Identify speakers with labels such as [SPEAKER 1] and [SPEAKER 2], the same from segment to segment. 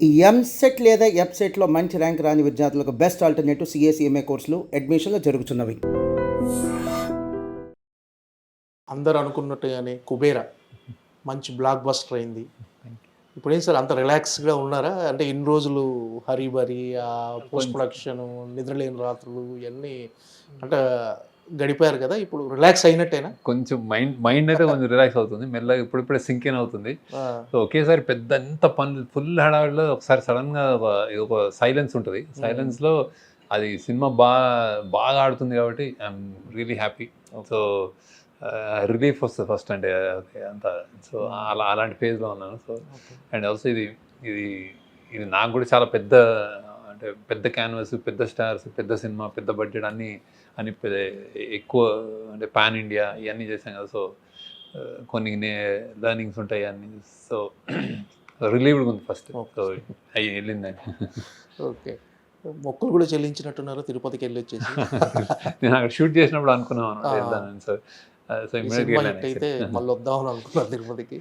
[SPEAKER 1] ఈ ఎంసెట్ లేదా ఎఫ్సెట్‌లో మంచి ర్యాంక్ రాని విద్యార్థులకు బెస్ట్ ఆల్టర్‌నేటివ్ సీఏ కోర్సులు అడ్మిషన్‌లు జరుగుతున్నవి.
[SPEAKER 2] అందరూ అనుకున్నట్టుగానే 'కుబేర' మంచి బ్లాక్ బస్టర్ అయింది. ఇప్పుడేం సార్ అంత రిలాక్స్‌గా ఉన్నారా? అంటే ఇన్ని రోజులు హరీ బరీ పోస్ట్ ప్రొడక్షను, నిద్రలేని రాత్రులు ఇయన్నీ అంటే గడిపారు కదా! ఇప్పుడు రిలాక్స్ అయినట్టేనా?
[SPEAKER 3] కొంచెం మైండ్ అయితే కొంచెం రిలాక్స్ అవుతుంది. మెల్లగా ఇప్పుడిప్పుడే సింక్ ఇన్ అవుతుంది.
[SPEAKER 2] ఆ!
[SPEAKER 3] సో, ఒకేసారి పెద్ద ఎంత పనులు ఫుల్ హడావిడిలో ఒకసారి సడెన్‌గా ఒక సైలెన్స్ ఉంటది. సైలెన్స్‌లో అది సినిమా బాగా ఆడుతుంది కాబట్టి I'm really happy. So, relief వస్తది ఫస్ట్ అంటే ఓకే అంతా. సో, అలాంటి ఫేజ్‌లో ఉన్నాను. So,
[SPEAKER 2] okay.
[SPEAKER 3] అండ్ ఆల్సో ఇది ఇది నాకు కూడా చాలా పెద్ద అంటే పెద్ద క్యాన్వాస్, పెద్ద స్టార్స్, పెద్ద సినిమా, పెద్ద బడ్జెట్ అన్ని ఎక్కువ అంటే పాన్ ఇండియా ఇవన్నీ చేశాం కదా. సో, కొన్ని లెర్నింగ్స్ ఉంటాయి అన్నీ. సో, రిలీవ్డ్‌గా ఉంది ఫస్ట్.
[SPEAKER 2] ఓకే.
[SPEAKER 3] సో, అయి వెళ్ళిందని.
[SPEAKER 2] ఓకే. మొక్కులు కూడా చెల్లించినట్టున్నారు తిరుపతికెళ్ళొచ్చేసి.
[SPEAKER 3] నేను అక్కడ షూట్ చేసినప్పుడు అనుకున్నాం
[SPEAKER 2] ఆ!
[SPEAKER 3] వెళ్దానని. సో, సో
[SPEAKER 2] ఈ
[SPEAKER 3] ఇమ్మీడియేట్‌గా
[SPEAKER 2] సినిమా
[SPEAKER 3] వెళ్ళాను
[SPEAKER 2] హిట్ అయితే మళ్ళొద్దామని అనుకున్నారు తిరుపతికి.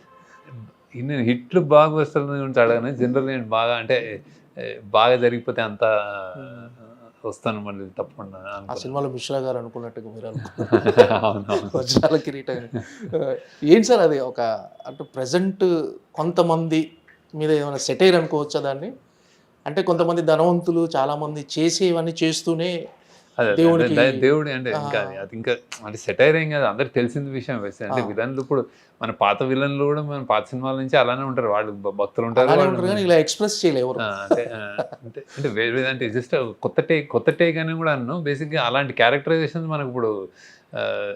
[SPEAKER 3] నేను హిట్లు బాగా వస్తున్న గురించి అడగను. జనరల్‌గా నేను బాగా అంటే బాగా జరిగిపోతే అంతా వస్తాను మళ్ళీ తప్పకుండా
[SPEAKER 2] ఆ
[SPEAKER 3] అనుకున్నాను.
[SPEAKER 2] సినిమాలో మిశ్రా గారు అనుకున్నట్టుగా మీరు అనుకున్నారు.
[SPEAKER 3] అవునవును.
[SPEAKER 2] వజ్రాల కిరీటం. ఏంటి సార్ అది ఒక అంటే ప్రెజెంట్ కొంతమంది మీద ఏమైనా సెటైర్ అనుకోవచ్చా దాన్ని? అంటే కొంతమంది ధనవంతులు చాలామంది చేసేవన్నీ చేస్తూనే
[SPEAKER 3] అదే.
[SPEAKER 2] దేవుడికి
[SPEAKER 3] దేవుడు అంటే
[SPEAKER 2] ఆ!
[SPEAKER 3] ఇంకా అది ఇంకా అంటే సెటైర్ ఏం కాదు. అందరికి తెలిసిన విషయం అంటే
[SPEAKER 2] ఆ!
[SPEAKER 3] విలన్లు ఇప్పుడు మన పాత విలన్లు కూడా మన పాత సినిమాల నుంచి అలానే ఉంటారు. వాళ్ళు భక్తులు ఉంటారు.
[SPEAKER 2] అలానే
[SPEAKER 3] వాళ్ళు
[SPEAKER 2] ఉంటారు గానీ ఇలా ఎక్స్‌ప్రెస్ చేయలే ఎవరు.
[SPEAKER 3] అంటే అంటే వేరే అంటే జస్ట్ కొత్త టేక్ అని కూడా అనను. బేసిక్‌గా అలాంటి క్యారెక్టరైజేషన్స్ మనకి ఆహ్,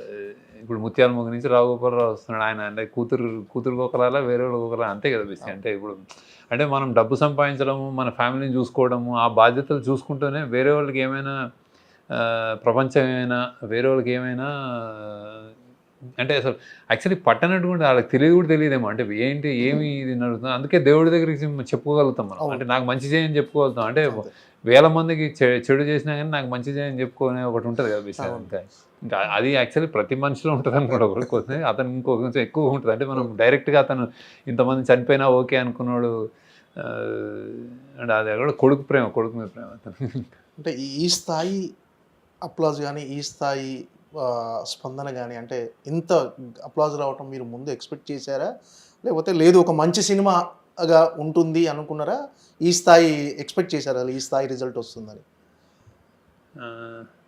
[SPEAKER 3] ఇప్పుడు 'ముత్యాల మొగ్గ' నుంచి 'రావు గోపాలరావు' వస్తున్నాడు. ఆయన అంటే కూతురు ఒకలాగా వేరే వాళ్ళు ఒకలా అంతే కదా బేసిక్‌గా. అంటే ఇప్పుడు అంటే మనం డబ్బు సంపాదించడము, మన ఫ్యామిలీని చూసుకోవడము, ఆ బాధ్యతలు చూసుకుంటూనే వేరే వాళ్ళకి ఏమైనా ప్రపంచం ఏమైనా వేరే వాళ్ళకి ఏమైనా అంటే అసలు యాక్చువల్లీ పట్టనట్టు కూడా వాళ్ళకి తెలియదు కూడా తెలియదేమో. అంటే ఏంటి ఏమి ఇది నడుస్తుంది. అందుకే దేవుడి దగ్గరికి చెప్పుకోగలుగుతాం మనం.
[SPEAKER 2] అవును.
[SPEAKER 3] అంటే నాకు మంచి చేయని చెప్పుకోగలుగుతాం. అంటే
[SPEAKER 2] అంతే.
[SPEAKER 3] వేల మందికి చెడు చేసినా కానీ నాకు మంచి చేయని చెప్పుకునే ఒకటి ఉంటుంది కదా విషయం.
[SPEAKER 2] అవును.
[SPEAKER 3] అంతే. ఇంకా అది యాక్చువల్లీ ప్రతి మనిషిలో ఉంటుంది అనుకోండి. ఒకరికి అతను ఇంకో కొంచెం ఎక్కువ ఉంటుంది. అంటే మనం డైరెక్ట్గా అతను ఇంతమంది చనిపోయినా ఓకే అనుకున్నాడు. అంటే అది కూడా కొడుకు మీద ప్రేమ అతను.
[SPEAKER 2] అంటే ఈ స్థాయి అప్లాజ్ గాని, ఈ స్థాయి స్పందన గాని అంటే ఇంత అప్లాజ్ రావటం మీరు ముందు ఎక్స్‌పెక్ట్ చేసారా? లేకపోతే లేదు ఒక మంచి సినిమాగా ఉంటుంది అనుకున్నారా? ఈ స్థాయి ఎక్స్‌పెక్ట్ చేసారా? ఈ స్థాయి రిజల్ట్ వస్తుందని?
[SPEAKER 3] ఆ,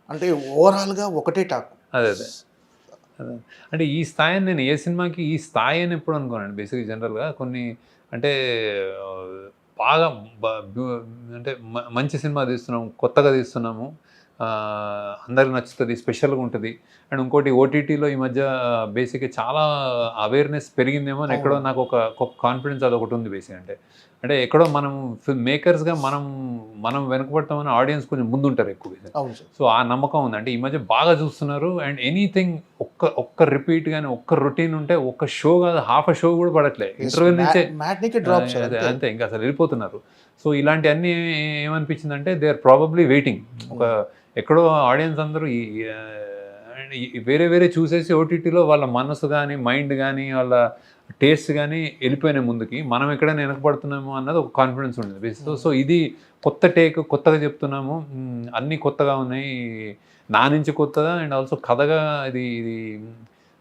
[SPEAKER 2] అంటే ఓవరాల్‌గా ఒకటే టాక్.
[SPEAKER 3] అదే అదే. అదే. అంటే ఈ స్థాయిని నేను ఏ సినిమాకి ఈ స్థాయి అని ఎప్పుడు అనుకోనండి. బేసిక్‌గా జనరల్‌గా కొన్ని అంటే ఆహ్, బాగా బ బు అంటే మంచి సినిమా తీస్తున్నాము, కొత్తగా తీస్తున్నాము. అందరికి నచ్చుతది, స్పెషల్‌గా ఉంటది. అండ్ ఇంకోటి ఓటీటీలో ఈ మధ్య బేసిక్‌గా చాలా అవేర్‌నెస్ పెరిగిందేమో అని ఎక్కడో
[SPEAKER 2] అవును.
[SPEAKER 3] నాకు ఒక కాన్ఫిడెన్స్ అదొకటి ఉంది బేసిక్‌గా అంటే. అంటే ఎక్కడో మనం ఫిల్మ్ మేకర్స్‌గా మనం వెనకబడతామని ఆడియన్స్ కొంచెం ముందుంటారు ఎక్కువగా.
[SPEAKER 2] అవును సార్.
[SPEAKER 3] సో, ఆ నమ్మకం ఉంది. అంటే ఈ మధ్య బాగా చూస్తున్నారు. అండ్ ఎనీథింగ్ ఒక్క రిపీట్ గాని, ఒక్క రొటీన్ ఉంటే ఒక్క షో కాదు హాఫ్ ఎ షో కూడా పడట్లే.
[SPEAKER 2] యెస్.
[SPEAKER 3] ఇంటర్వెల్ నుంచే
[SPEAKER 2] మ్యాట్‌నీకే డ్రాప్ సార్
[SPEAKER 3] అదే
[SPEAKER 2] అంతే.
[SPEAKER 3] అంతే ఇంకా అసలు వెళ్ళిపోతున్నారు. సో, ఇలాంటియన్నీ ఏమనిపించిందంటే దే ఆర్ ప్రాబబ్లీ వెయిటింగ్. ఒక
[SPEAKER 2] హ్మ్.
[SPEAKER 3] ఎక్కడో ఆడియన్స్ అందరూ అండ్ వేరే వేరే చూసేసి ఓటీటీలో వాళ్ళ మనసు గాని, మైండ్ గాని, వాళ్ళ టేస్ట్ గాని ఎళ్ళిపోయినాయి ముందుకి. మనం ఎక్కడైనా వెనకబడుతున్నామో అన్నది ఒక కాన్ఫిడెన్స్ ఉండేది. సో, ఇది కొత్త టేక్ కొత్తగా చెప్తున్నాము. అన్నీ కొత్తగా ఉన్నాయి. నా నుంచి కొత్తగా అండ్ ఆల్సో కథగా ఇది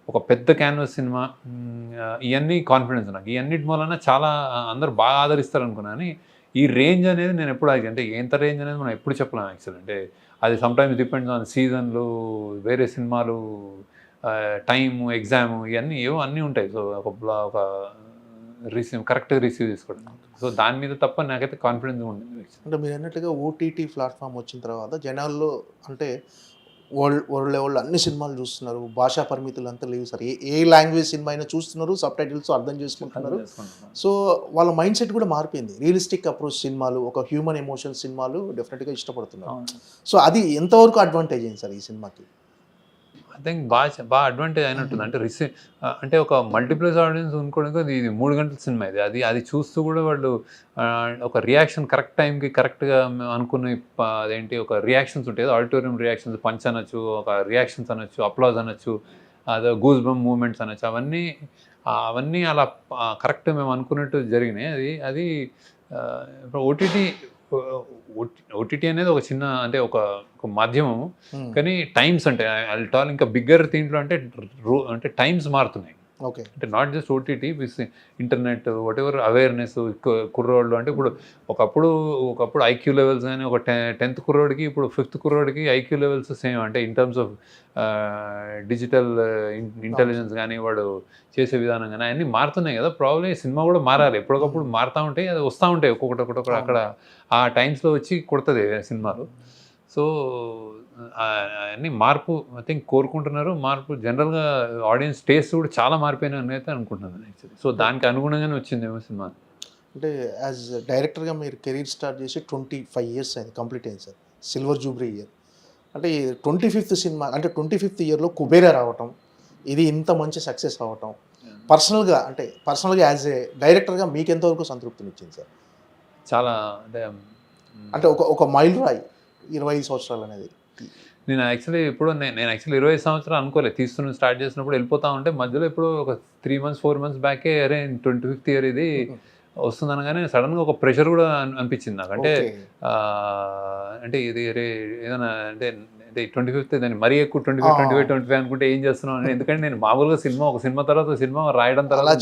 [SPEAKER 3] ఒక పెద్ద క్యాన్వాస్ సినిమా. ఇయన్నీ కాన్ఫిడెన్స్ నాకు. ఈ అన్నిటి మూలన చాలా అందరూ బాగా ఆదరిస్తారనుకున్నా గానీ, ఈ రేంజ్ అనేది నేను ఎప్పుడు అంటే ఎంత రేంజ్ అనేది మనం ఎప్పుడు చెప్పలేం యాక్చువల్లీ. అంటే అది సమ్‌టైమ్స్ డిపెండ్స్ ఆన్ సీజన్‌లు, వేరే సినిమాలు, టైము, ఎగ్జాము ఇయన్నీ ఏవో అన్నీ ఉంటాయి. సో, ఒక కరెక్ట్‌గా రిసీవ్ చేసుకోవడం. సో, దాని మీద తప్ప నాకైతే కాన్ఫిడెన్స్ ఉండింది.
[SPEAKER 2] అంటే మీరన్నట్టుగా ఓటీటీ ప్లాట్‌ఫార్మ్ వచ్చిన తర్వాత జనాల్లో అంటే వరల్డ్ లెవెల్‌లో అన్ని సినిమాలు చూస్తున్నారు. భాషా పరిమితులు అంతా లేవు సార్. ఏ ఏ లాంగ్వేజ్ సినిమా అయినా చూస్తున్నారు. సబ్‌టైటిల్స్ అర్థం
[SPEAKER 3] అర్థం
[SPEAKER 2] చేసుకుంటున్నారు.
[SPEAKER 3] చేసుకుంటున్నాను.
[SPEAKER 2] సో, వాళ్ళ మైండ్ సెట్ కూడా మారిపోయింది. రియలిస్టిక్ అప్రోచ్ సినిమాలు, ఒక హ్యూమన్ ఎమోషన్ సినిమాలు డెఫినిట్‌గా ఇష్టపడుతున్నారు.
[SPEAKER 3] అవును.
[SPEAKER 2] సో, అది ఎంతవరకు అడ్వాంటేజ్ అయింది సార్ ఈ సినిమాకి?
[SPEAKER 3] ఐ థింక్ బాగా అడ్వాంటేజ్ అయినట్టుంది. అంటే అంటే ఒక మల్టీప్లెక్స్ ఆడియన్స్ అనుకోవడానికి ఇది 3 గంటల సినిమా ఇది. అది చూస్తూ కూడా వాళ్ళు ఒక రియాక్షన్ కరెక్ట్ టైంకి కరెక్ట్‌గా అనుకునే అదేంటి ఒక రియాక్షన్స్ ఉంటాయి. ఆడిటోరియం రియాక్షన్స్ పంచ్ అనొచ్చు, ఒక రియాక్షన్స్ అనొచ్చు, అప్లాజ్ అనొచ్చు, అదో గూస్ బంప్ మూవ్‌మెంట్స్ అనొచ్చు. అవన్నీ అలా కరెక్ట్ మేము అనుకున్నట్టు జరిగినాయి. అది ఇప్పుడు ఓటీటీ అనేది ఒక చిన్న అంటే ఒక ఒక మాధ్యమము, కానీ టైమ్స్ అంటే టాల్ ఇంకా బిగ్గర్ దీంట్లో అంటే అంటే టైమ్స్ మారుతున్నాయి.
[SPEAKER 2] ఓకే.
[SPEAKER 3] అంటే not just OTT with internet what ever awareness కుర్రోళ్ళు అంటే ఇప్పుడు ఒకప్పుడు ఐక్యూ లెవెల్స్ కానీ ఒక 10th కుర్రోడికి ఇప్పుడు 5th కుర్రోడికి ఐక్యూ లెవెల్స్ సేమ్ అంటే in terms of digital intelligence కానీ వాడు చేసే విధానం కానీ అన్నీ మారుతున్నాయి కదా. ప్రాబ్లీ సినిమా కూడా మారాలి, ఎప్పటికప్పుడు మారుతూ ఉంటాయి, అది వస్తూ ఉంటాయి ఒక్కొక్కటి అక్కడ ఆ టైమ్స్లో వచ్చి కొడుతుంది సినిమాలు. సో అన్నీ మార్పు ఐ థింక్ కోరుకుంటున్నారు. మార్పు జనరల్గా ఆడియన్స్ టేస్ట్ కూడా చాలా మారిపోయినాయని అయితే అనుకుంటున్నాను యాక్చువల్లీ. సో దానికి అనుగుణంగానే వచ్చిందేమో సినిమా.
[SPEAKER 2] అంటే యాజ్ డైరెక్టర్గా మీరు కెరీర్ స్టార్ట్ చేసి 25 years అయింది, కంప్లీట్ అయింది సార్, సిల్వర్ జూబ్లీ ఇయర్. అంటే 25th సినిమా అంటే 25th ఇయర్లో కుబేరా రావటం, ఇది ఇంత మంచి సక్సెస్ అవ్వటం పర్సనల్గా యాజ్ ఏ డైరెక్టర్గా మీకు ఎంతవరకు సంతృప్తినిచ్చింది సార్?
[SPEAKER 3] చాలా
[SPEAKER 2] అంటే ఒక మైల్ రాయి 25 సంవత్సరాలు అనేది.
[SPEAKER 3] నేను యాక్చువల్లీ 25 సంవత్సరాలు అనుకోలేదు. స్టార్ట్ చేసినప్పుడు వెళ్ళిపోతా ఉంటే మధ్యలో ఇప్పుడు ఒక 3 months 4 months బ్యాకే అరే 25th ఇయర్ ఇది వస్తుంది అనగానే సడన్గా ఒక ప్రెషర్ కూడా అనిపించింది నాకు. అంటే ఇది అరే ఏదైనా అంటే 25th దాన్ని మరీ ఎక్కువ 25 అనుకుంటే ఏం చేస్తున్నాం అని. ఎందుకంటే నేను మామూలుగా ఒక సినిమా తర్వాత సినిమా రాయడం తర్వాత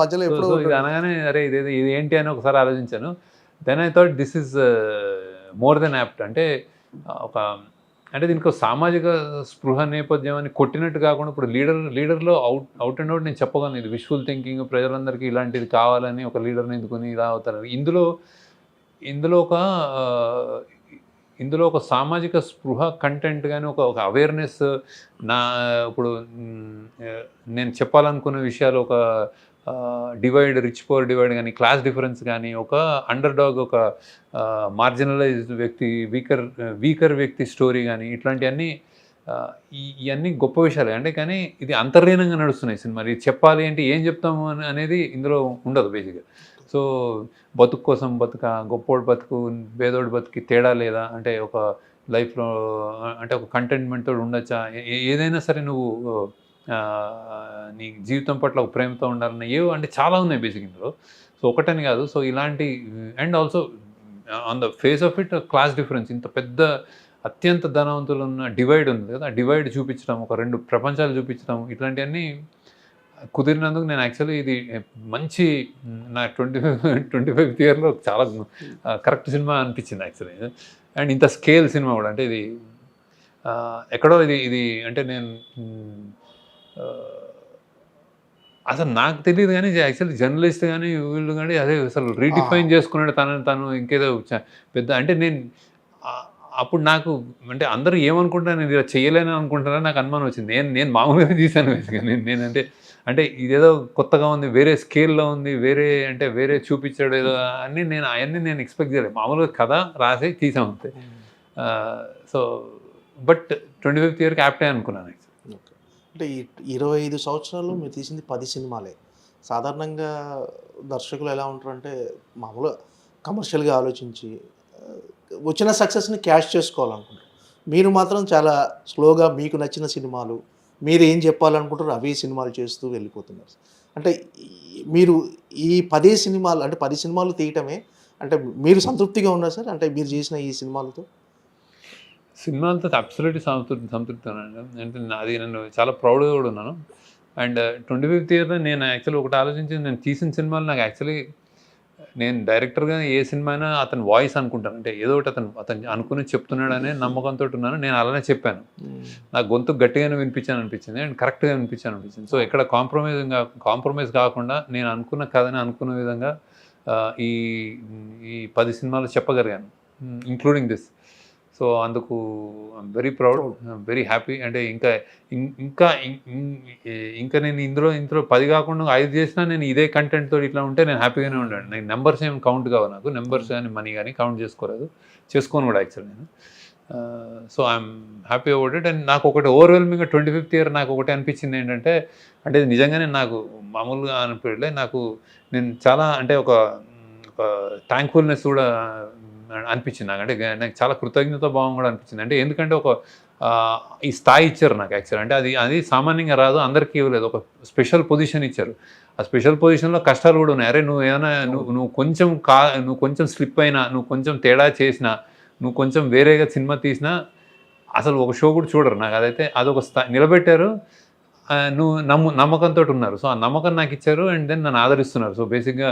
[SPEAKER 2] మధ్యలో
[SPEAKER 3] ఇది అనగానే అరే ఇది ఏంటి అని ఒకసారి ఆలోచించాను. Then I thought this is more than apt. అంటే దీనికి ఒక సామాజిక స్పృహ నేపథ్యం అని కొట్టినట్టు కాకుండా ఇప్పుడు లీడర్లో అవుట్ అండ్ అవుట్ నేను చెప్పగలను, ఇది విజువల్ థింకింగ్, ప్రజలందరికీ ఇలాంటిది కావాలని ఒక లీడర్ని ఎందుకుని ఇలా అవుతారు. ఇందులో ఒక సామాజిక స్పృహ కంటెంట్ కానీ ఒక అవేర్నెస్ ఇప్పుడు నేను చెప్పాలనుకున్న విషయాలు ఒక డివైడ్, రిచ్ పువర్ డివైడ్ కానీ, క్లాస్ డిఫరెన్స్ కానీ, ఒక అండర్ డాగ్, ఒక మార్జినలైజ్డ్ వ్యక్తి, వీకర్ వ్యక్తి స్టోరీ కానీ, ఇట్లాంటివన్నీ ఇవన్నీ గొప్ప విషయాలు. అంటే కానీ ఇది అంతర్లీనంగా నడుస్తున్నాయి సినిమాలు. ఇది చెప్పాలి అంటే ఏం చెప్తాము అనేది ఇందులో ఉండదు బేసిక్గా. సో బతుకు కోసం బతుక, గొప్పోడు బతుకు, పేదోడు బతుకి తేడా లేదా, అంటే ఒక లైఫ్లో అంటే ఒక కంటెంట్మెంట్తో ఉండొచ్చా, ఏదైనా సరే నువ్వు నీ జీవితం పట్ల ఒక ప్రేమతో ఉండాలన్న అంటే చాలా ఉన్నాయి బేసిక్ ఇందులో. సో ఒకటని కాదు. సో ఇలాంటి and also on the face of it class difference, ఇంత పెద్ద అత్యంత ధనవంతులు ఉన్న డివైడ్ ఉంది కదా, ఆ డివైడ్ చూపించడం, ఒక 2 ప్రపంచాలు చూపించడం, ఇట్లాంటివన్నీ కుదిరినందుకు నేను యాక్చువల్లీ ఇది మంచి నా 25th ఇయర్లో చాలా కరెక్ట్ సినిమా అనిపించింది యాక్చువల్లీ. అండ్ ఇంత స్కేల్ సినిమా కూడా, అంటే ఇది ఎక్కడో ఇది అంటే నేను అసలు నాకు తెలియదు కానీ యాక్చువల్లీ జర్నలిస్ట్ కానీ వీళ్ళు కానీ అదే అసలు రీడిఫైన్ చేసుకున్నాడు తను ఇంకేదో పెద్ద. అంటే నేను అప్పుడు నాకు అంటే అందరూ ఏమనుకుంటారు, నేను ఇలా చేయలేని అనుకుంటారని నాకు అనుమానం వచ్చింది. నేను మామూలుగా తీశాను అంటే ఇదేదో కొత్తగా ఉంది, వేరే స్కేల్లో ఉంది, వేరే చూపించాడు ఏదో అని అవన్నీ నేను ఎక్స్పెక్ట్ చేయలేదు. మామూలుగా కథ రాసి తీసాం అంతే. సో బట్ 25th ఇయర్కి యాప్టే అనుకున్నాను.
[SPEAKER 2] అంటే ఈ 25 సంవత్సరాలు మీరు తీసింది 10 సినిమాలే. సాధారణంగా దర్శకులు ఎలా ఉంటారంటే మామూలుగా కమర్షియల్గా ఆలోచించి వచ్చిన సక్సెస్ని క్యాష్ చేసుకోవాలనుకుంటారు. మీరు మాత్రం చాలా స్లోగా మీకు నచ్చిన సినిమాలు, మీరు ఏం చెప్పాలనుకుంటారో అవే సినిమాలు చేస్తూ వెళ్ళిపోతున్నారు. అంటే మీరు ఈ 10 సినిమాలు అంటే 10 సినిమాలు తీయటమే అంటే మీరు సంతృప్తిగా ఉన్నారు సార్? అంటే మీరు చేసిన ఈ సినిమాలతో
[SPEAKER 3] సినిమాలతో అబ్సల్యూట్లీ సంతృప్తి ఉన్నాను. అంటే అది నన్ను చాలా ప్రౌడ్గా కూడా ఉన్నాను. అండ్ 25th ఇయర్లో నేను యాక్చువల్లీ ఒకటి ఆలోచించి, నేను తీసిన సినిమాలు నాకు యాక్చువల్లీ నేను డైరెక్టర్గా ఏ సినిమా అయినా అతని వాయిస్ అనుకుంటాను. అంటే ఏదో ఒకటి అతను అనుకుని చెప్తున్నాడనే నమ్మకంతో ఉన్నాను. నేను అలానే చెప్పాను. నాకు గొంతు గట్టిగానే అనిపించింది అండ్ కరెక్ట్గా అనిపించింది. సో ఎక్కడ కాంప్రమైజ్ కాకుండా నేను అనుకున్న కథని అనుకున్న విధంగా ఈ 10 సినిమాలు చెప్పగలిగాను, ఇంక్లూడింగ్ దిస్. సో అందుకు I'm very proud, very happy. అంటే ఇంకా నేను ఇందులో 10 కాకుండా 5 చేసినా నేను ఇదే కంటెంట్తో ఇట్లా ఉంటే నేను హ్యాపీగానే ఉండాను. నాకు నెంబర్స్ ఏం కౌంట్ కావు, నాకు నెంబర్స్ కానీ మనీ కానీ కౌంట్ చేసుకోను కూడా యాక్చువల్లీ నేను. So I'm happy about it. And నాకు ఒకటి ఓవర్వెల్మింగ్గా 25th ఇయర్ నాకు ఒకటి అనిపించింది ఏంటంటే, అంటే నిజంగానే నాకు మామూలుగా అనిపించలే, నేను చాలా అంటే ఒక థ్యాంక్ఫుల్నెస్ కూడా అనిపించింది నాకు. అంటే నాకు చాలా కృతజ్ఞత భావం కూడా అనిపించింది. అంటే ఎందుకంటే ఈ స్థాయి ఇచ్చారు నాకు యాక్చువల్. అంటే అది సామాన్యంగా రాదు, అందరికీ ఇవ్వలేదు. ఒక స్పెషల్ పొజిషన్ ఇచ్చారు. ఆ స్పెషల్ పొజిషన్‌లో కష్టాలు కూడా ఉన్నాయి. అరే నువ్వు కొంచెం స్లిప్ అయినా, నువ్వు కొంచెం తేడా చేసినా, నువ్వు కొంచెం వేరేగా సినిమా తీసినా అసలు ఒక షో కూడా చూడరు. నాకు అదైతే అదొక నిలబెట్టారు. నువ్వు నమ్మకంతోటి ఉన్నారు. సో, ఆ నమ్మకం నాకు ఇచ్చారు. అండ్ దెన్ నన్ను ఆదరిస్తున్నారు. సో, బేసిక్‌గా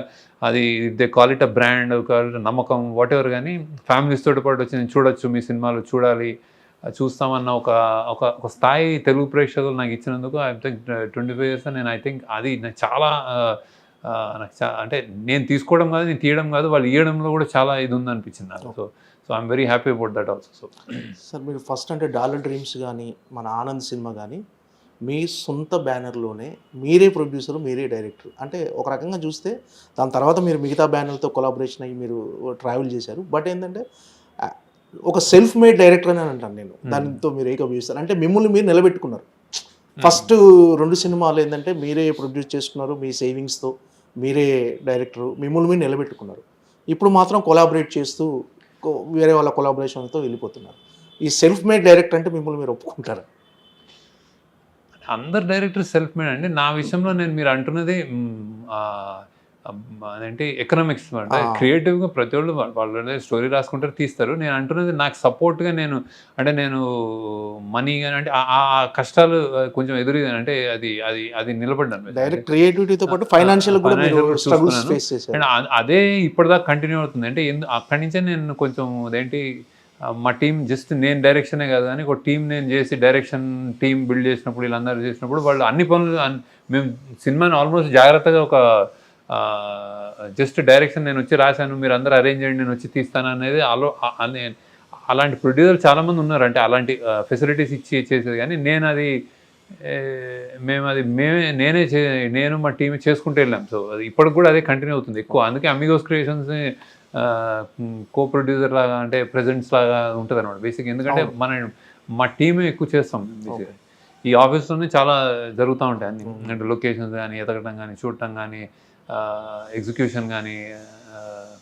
[SPEAKER 3] అది they call it brand, call it నమ్మకం, వాటెవర్ గానీ ఫ్యామిలీస్ తోటి పాటు వచ్చి నేను చూడొచ్చు, మీ సినిమాలు చూడాలి, చూస్తామన్న ఒక స్థాయి తెలుగు ప్రేక్షకులు నాకు ఇచ్చినందుకు ఐ థింక్ 25 ఇయర్స్ నేను ఐ థింక్ అది నాకు చాలా అంటే నేను తీసుకోవడం కాదు, నేను తీయడం కాదు, వాళ్ళు ఇయ్యడంలో కూడా చాలా ఇది ఉందనిపించింది నాకు. So I'm very happy about that also. So
[SPEAKER 2] sir మీరు ఫస్ట్ అంటే డాలర్ డ్రీమ్స్ కానీ మన ఆనంద్ సినిమా కానీ మీ సొంత బ్యానర్లోనే మీరే ప్రొడ్యూసర్, మీరే డైరెక్టర్. అంటే ఒక రకంగా చూస్తే దాని తర్వాత మీరు మిగతా బ్యానర్లతో కొలాబరేషన్ అయ్యి మీరు ట్రావెల్ చేశారు. బట్ ఏంటంటే ఒక సెల్ఫ్ మేడ్ డైరెక్టర్ అని అంటాను నేను. దానితో మీరు ఏకీభవిస్తారు. అంటే మిమ్మల్ని మీరు నిలబెట్టుకున్నారు. ఫస్ట్ 2 సినిమాలు ఏంటంటే మీరే ప్రొడ్యూస్ చేసుకున్నారు, మీ సేవింగ్స్తో మీరే డైరెక్టరు, మిమ్మల్ని మీరు నిలబెట్టుకున్నారు. ఇప్పుడు మాత్రం కొలాబరేట్ చేస్తూ వేరే వాళ్ళ కొలాబరేషన్తో వెళ్ళిపోతున్నారు. ఈ సెల్ఫ్ మేడ్ డైరెక్టర్ అంటే మిమ్మల్ని మీరు ఒప్పుకుంటారా?
[SPEAKER 3] అందరు డైరెక్టర్ సెల్ఫ్ మేడ్ అండి. నా విషయంలో మీరు అంటున్నది అదేంటి ఎకనామిక్స్ అంటే క్రియేటివ్గా ప్రతి వాళ్ళు వాళ్ళ స్టోరీ రాసుకుంటారు, తీస్తారు. నేను అంటున్నది నాకు సపోర్ట్గా నేను మనీ కానీ అంటే ఆ కష్టాలు కొంచెం అంటే అది నిలబడ్డాను.
[SPEAKER 2] డైరెక్ట్ క్రియేటివిటీతో పాటు ఫైనాన్షియల్
[SPEAKER 3] అండ్ అదే ఇప్పటిదాకా కంటిన్యూ అవుతుంది. అంటే అక్కడి నుంచే నేను కొంచెం అదేంటి మా టీం జస్ట్ నేను డైరెక్షనే కాదు కానీ ఒక టీం నేను చేసి డైరెక్షన్ టీం బిల్డ్ చేసినప్పుడు వీళ్ళందరూ చేసినప్పుడు వాళ్ళు అన్ని పనులు మేము సినిమాని ఆల్మోస్ట్ జాగ్రత్తగా జస్ట్ డైరెక్షన్ నేను వచ్చి రాశాను, మీరు అందరూ అరేంజ్ చేయండి, నేను వచ్చి తీస్తాను అనేది అలాంటి ప్రొడ్యూసర్ చాలామంది ఉన్నారు. అంటే అలాంటి ఫెసిలిటీస్ ఇచ్చి చేసేది. కానీ నేను అది నేను మా టీం చేసుకుంటూ వెళ్ళాం. సో అది ఇప్పటికి కూడా అదే కంటిన్యూ అవుతుంది ఎక్కువ. అందుకే అమిగోస్ క్రియేషన్స్ కో ప్రొడ్యూసర్ లాగా అంటే ప్రెజెంట్స్ లాగా ఉంటుంది అనమాట బేసిక్. ఎందుకంటే మా టీమే ఎక్కువ చేస్తాం బేసిక్. ఈ ఆఫీస్లోనే చాలా జరుగుతూ ఉంటాయి అన్ని. అంటే లొకేషన్స్ కానీ ఎతకడం కానీ చూడటం కానీ ఎగ్జిక్యూషన్ కానీ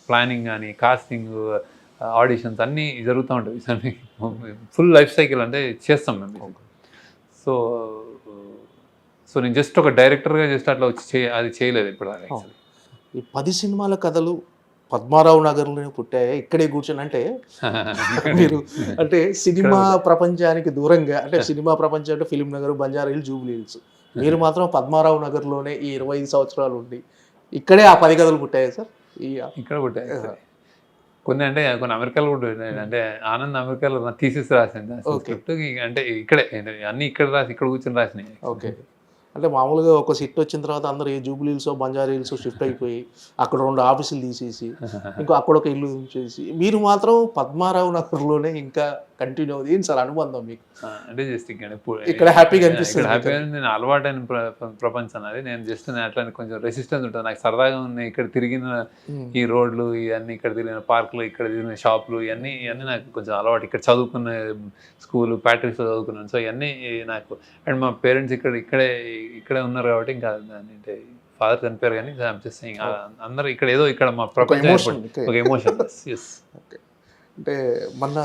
[SPEAKER 3] ప్లానింగ్ కానీ కాస్టింగ్ ఆడిషన్స్ అన్నీ జరుగుతూ ఉంటాయి. ఫుల్ లైఫ్ సైకిల్ అంటే చేస్తాం మేము. సో నేను జస్ట్ ఒక డైరెక్టర్గా జస్ట్ అట్లా వచ్చి అది చేయలేదు ఇప్పుడు.
[SPEAKER 2] ఈ 10 సినిమాల కథలు పద్మారావు నగర్లోనే పుట్టాయి, ఇక్కడే కూర్చొని. అంటే మీరు అంటే సినిమా ప్రపంచానికి దూరంగా, అంటే సినిమా ప్రపంచం అంటే film Nagar, Banjara hills, Jubilee hills, మీరు మాత్రం పద్మారావు నగర్లోనే ఈ 25 సంవత్సరాలు ఉండి ఇక్కడే ఆ 10 కథలు పుట్టాయి సార్.
[SPEAKER 3] ఇక్కడ పుట్టాయి కొన్ని. అంటే కొన్ని అమెరికాలో కూడా అంటే ఆనంద్ అమెరికాలో థీసిస్ రాసింది స్క్రిప్ట్. అంటే ఇక్కడే అన్ని ఇక్కడ రాసి ఇక్కడ కూర్చొని రాసినాయి.
[SPEAKER 2] ఓకే. అంటే మామూలుగా ఒక సిట్ వచ్చిన తర్వాత అందరూ ఏ జూబ్లీ హిల్స్, బంజారా హిల్స్ షిఫ్ట్ అయిపోయి అక్కడ 2 ఆఫీసులు తీసేసి ఇంకో అక్కడ ఒక ఇల్లు చేసి మీరు మాత్రం పద్మారావు నగర్లోనే ఇంకా కంటిన్యూ అవుతుంది. ఏంటి సార్ అనుబంధం మీకు?
[SPEAKER 3] అంటే జస్ట్
[SPEAKER 2] ఇక్కడ హ్యాపీగా అనిపిస్తుంది.
[SPEAKER 3] హ్యాపీగా నేను అలవాటైన ప్రపంచం అది. నేను జస్ట్ అట్లా కొంచెం రెసిస్టెన్స్ ఉంటుంది నాకు. సరదాగా ఉన్నాయి ఇక్కడ తిరిగిన ఈ రోడ్లు ఇవన్నీ, ఇక్కడ తిరిగిన పార్కులు, ఇక్కడ తిరిగిన షాపులు, ఇవన్నీ నాకు కొంచెం అలవాటు. ఇక్కడ చదువుకున్న స్కూలు ప్యాట్రిక్స్లో చదువుకున్నాను. సో ఇవన్నీ నాకు. అండ్ మా పేరెంట్స్ ఇక్కడే ఉన్నారు కాబట్టి ఇంకా అంటే ఫాదర్ చనిపోయారు కానీ అందరూ ఇక్కడ ఏదో ఇక్కడ మా ప్రపంచం ఒక ఎమోషన్.
[SPEAKER 2] అంటే మొన్న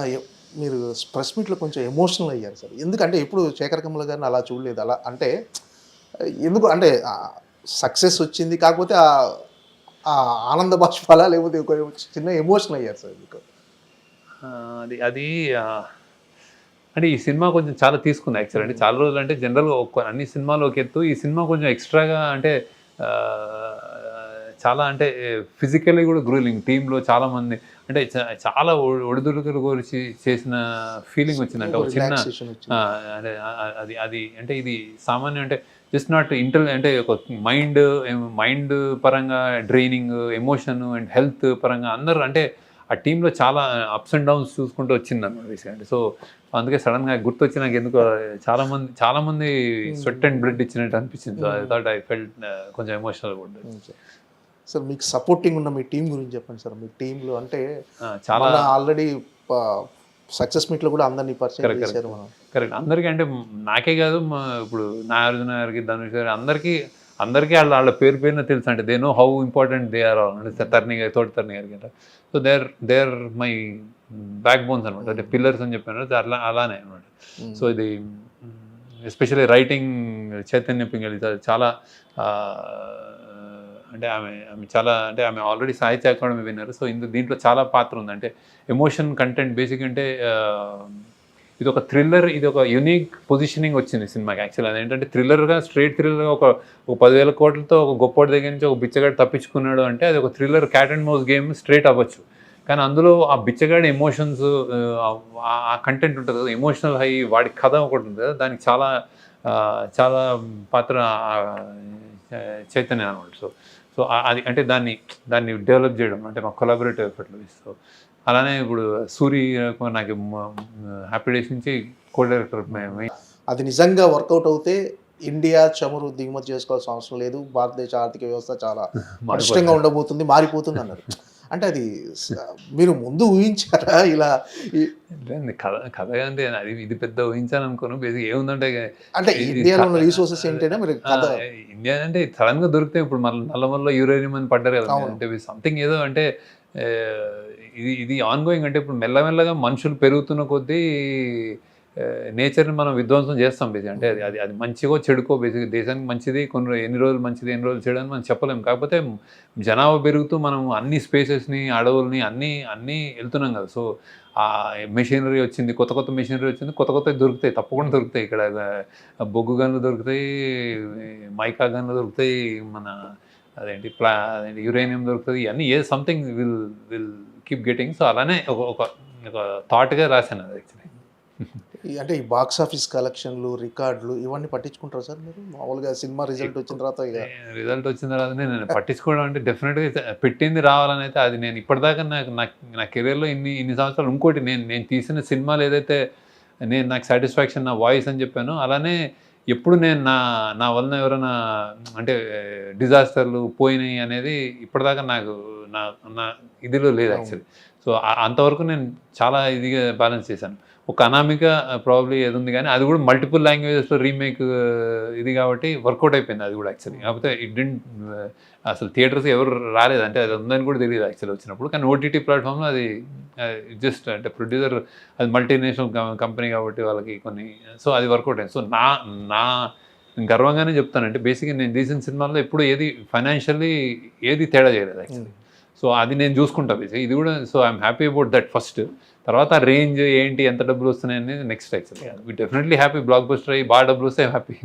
[SPEAKER 2] మీరు ప్రెస్ మీట్లో కొంచెం ఎమోషనల్ అయ్యారు సార్. ఎందుకంటే ఎప్పుడు శేఖర్ కమల గారిని అలా చూడలేదు. అలా అంటే ఎందుకు అంటే సక్సెస్ వచ్చింది, కాకపోతే ఆ ఆనంద బాష్పాలా లేకపోతే ఒక చిన్న ఎమోషనల్ అయ్యారు సార్ మీకు?
[SPEAKER 3] అది అంటే ఈ సినిమా కొంచెం చాలా తీసుకుంది యాక్చువల్. అంటే చాలా రోజులు అంటే జనరల్గా అన్ని సినిమాలు ఒక ఎత్తు, ఈ సినిమా కొంచెం ఎక్స్ట్రాగా అంటే చాలా అంటే ఫిజికల్లీ కూడా గ్రూలింగ్. టీంలో చాలామంది అంటే చాలా ఒడిదుడుకులు గురించి చేసిన ఫీలింగ్ వచ్చిందంటే ఒక చిన్న అంటే అది అంటే ఇది సామాన్యం అంటే జస్ట్ నాట్ అంటే ఒక మైండ్ పరంగా డ్రైనింగ్, ఎమోషన్ అండ్ హెల్త్ పరంగా అందరూ అంటే ఆ టీంలో చాలా అప్స్ అండ్ డౌన్స్ చూసుకుంటూ వచ్చింది అన్నమాట రీసెంట్. సో అందుకే సడన్గా గుర్తొచ్చి నాకు ఎందుకు చాలామంది స్వెట్ అండ్ బ్లడ్ ఇచ్చినట్టు అనిపించింది. So I thought I felt కొంచెం ఎమోషనల్ ఉంటుంది.
[SPEAKER 2] సార్ మీకు సపోర్టింగ్ ఉన్న మీ టీం గురించి చెప్పండి సార్. మీ టీంలో అంటే
[SPEAKER 3] చాలా
[SPEAKER 2] ఆల్రెడీ సక్సెస్ మీట్లో కూడా అందరినీ పరిచయం చేశారు మనం.
[SPEAKER 3] కరెక్ట్. అందరికీ అంటే నాకే కాదు, ఇప్పుడు నాగార్జున గారికి, ధనుష్ గారికి అందరికీ అందరికీ వాళ్ళ పేరు పేరున తెలుసు, అంటే they know how important they are, అంటే తరుణి గారి తోటి తరుణి గారికి అంట. So they are my backbones అనమాట, అంటే పిల్లర్స్ అని చెప్పాను అలానే అనమాట. సో ఇది ఎస్పెషల్లీ రైటింగ్ చైతన్య పింగళి చాలా అంటే ఆమె చాలా, అంటే ఆమె ఆల్రెడీ సాహిత్య అకాడమీ విన్నారు. సో దీంట్లో చాలా పాత్ర ఉంది, అంటే ఎమోషన్ కంటెంట్ బేసిక్, అంటే ఇది ఒక థ్రిల్లర్, ఇది ఒక యూనిక్ పొజిషనింగ్ వచ్చింది సినిమాకి యాక్చువల్. అదేంటంటే థ్రిల్లర్గా, స్ట్రైట్ థ్రిల్లర్గా ఒక 10,000 కోట్లతో ఒక గొప్పటి దగ్గర నుంచి ఒక బిచ్చగాడు తప్పించుకున్నాడు అంటే అది ఒక thriller cat and mouse game straight అవ్వచ్చు. కానీ అందులో ఆ బిచ్చగాడి ఎమోషన్స్, ఆ కంటెంట్ ఉంటుంది కదా, ఎమోషనల్ హై, వాడి కథ ఒకటి ఉంటుంది కదా, దానికి చాలా చాలా పాత్ర చైతన్య అనమాట. సో అది అంటే దాన్ని డెవలప్ చేయడం అంటే మా కొలాబరేటివ్ ఎఫర్ట్లో. సో అలానే ఇప్పుడు సూరి నాకు హ్యాపీ డేస్ నుంచి కో డైరెక్టర్.
[SPEAKER 2] అది నిజంగా వర్కౌట్ అవుతే ఇండియా చమురు దిగుమతి చేసుకోవాల్సిన అవసరం లేదు, భారతదేశ ఆర్థిక వ్యవస్థ చాలా పటిష్టంగా ఉండబోతుంది, మారిపోతుంది అన్నారు. అంటే అది మీరు ముందు ఊహించారా ఇలా?
[SPEAKER 3] కథ అంటే అది ఇది పెద్ద ఊహించాను అనుకోను. బేసిక్ ఏముందంటే,
[SPEAKER 2] అంటే ఇండియాలో ఉన్న రిసోర్సెస్ ఏంటంటే మీరు కథ
[SPEAKER 3] ఇండియా అంటే సడన్గా దొరికితే ఇప్పుడు నల్లమల్లో యూరేనియం అని పడ్డారు కదా, అంటే సంథింగ్ ఏదో అంటే ఇది ఆన్ గోయింగ్. అంటే ఇప్పుడు మెల్లమెల్లగా మనుషులు పెరుగుతున్న కొద్దీ నేచర్ని మనం విధ్వంసం చేస్తాం బేసిక్. అంటే అది మంచిగో చెడుకో బేసిక్, దేశానికి మంచిది ఎన్ని రోజులు మంచిది, ఎన్ని రోజులు చెడు అని మనం చెప్పలేము. కాకపోతే జనాభా పెరుగుతూ మనం అన్ని స్పేసెస్ని, అడవుల్ని అన్నీ వెళ్తున్నాం కదా. సో ఆ మెషినరీ వచ్చింది, కొత్త మెషినరీ వచ్చింది, కొత్త దొరుకుతాయి, తప్పకుండా దొరుకుతాయి. ఇక్కడ బొగ్గు గన్లు దొరుకుతాయి, మైకా గన్లు దొరుకుతాయి, మన అదేంటి యురేనియం దొరుకుతుంది, ఇవన్నీ something will keep getting. So అలానే ఒక థాట్గా రాశాను అది యాక్చువల్లీ.
[SPEAKER 2] అంటే ఈ బాక్స్ ఆఫీస్ కలెక్షన్లు, రికార్డులు ఇవన్నీ పట్టించుకుంటారు సార్ మీరు? మామూలుగా సినిమా రిజల్ట్ వచ్చిన తర్వాత
[SPEAKER 3] నేను పట్టించుకోవడం అంటే డెఫినెట్గా పెట్టింది రావాలని అయితే, అది నేను ఇప్పటిదాకా నా కెరీర్లో ఇన్ని సంవత్సరాలు. ఇంకోటి నేను తీసిన సినిమాలు ఏదైతే నాకు సాటిస్ఫాక్షన్ నా వాయిస్ అని చెప్పాను, అలానే ఎప్పుడు నేను నా వలన ఎవరైనా అంటే డిజాస్టర్లు పోయినాయి అనేది ఇప్పటిదాకా నాకు నా ఇదిలో లేదు యాక్చువల్లీ. సో అంతవరకు నేను చాలా ఇదిగా బ్యాలెన్స్ చేశాను. ఒక అనామిక ప్రాబ్లీ ఏది ఉంది, కానీ అది కూడా మల్టిపుల్ లాంగ్వేజెస్లో రీమేక్ ఇది కాబట్టి వర్కౌట్ అయిపోయింది అది కూడా యాక్చువల్లీ. కాకపోతే అసలు థియేటర్స్ ఎవరు రాలేదు, అంటే అది ఉందని కూడా తెలియదు యాక్చువల్లీ వచ్చినప్పుడు. కానీ ఓటీటీ ప్లాట్ఫామ్లో అది జస్ట్ అంటే ప్రొడ్యూసర్ అది మల్టీనేషనల్ కంపెనీ కాబట్టి వాళ్ళకి కొన్ని, సో అది వర్కౌట్ అయింది. సో నా గర్వంగానే చెప్తానంటే బేసిక్గా నేను తీసిన సినిమాల్లో ఎప్పుడు ఏది ఫైనాన్షియల్లీ ఏది తేడా చేయలేదు యాక్చువల్లీ. సో అది నేను చూసుకుంటా బేసిక్ ఇది కూడా. So I'm happy about that first. తర్వాత రేంజ్ ఏంటి, ఎంత డబ్బులు వస్తున్నాయి అనేది next actually. We definitely happy, blockbuster అయ్యి బాగా డబ్బులు వస్తే హ్యాపీ.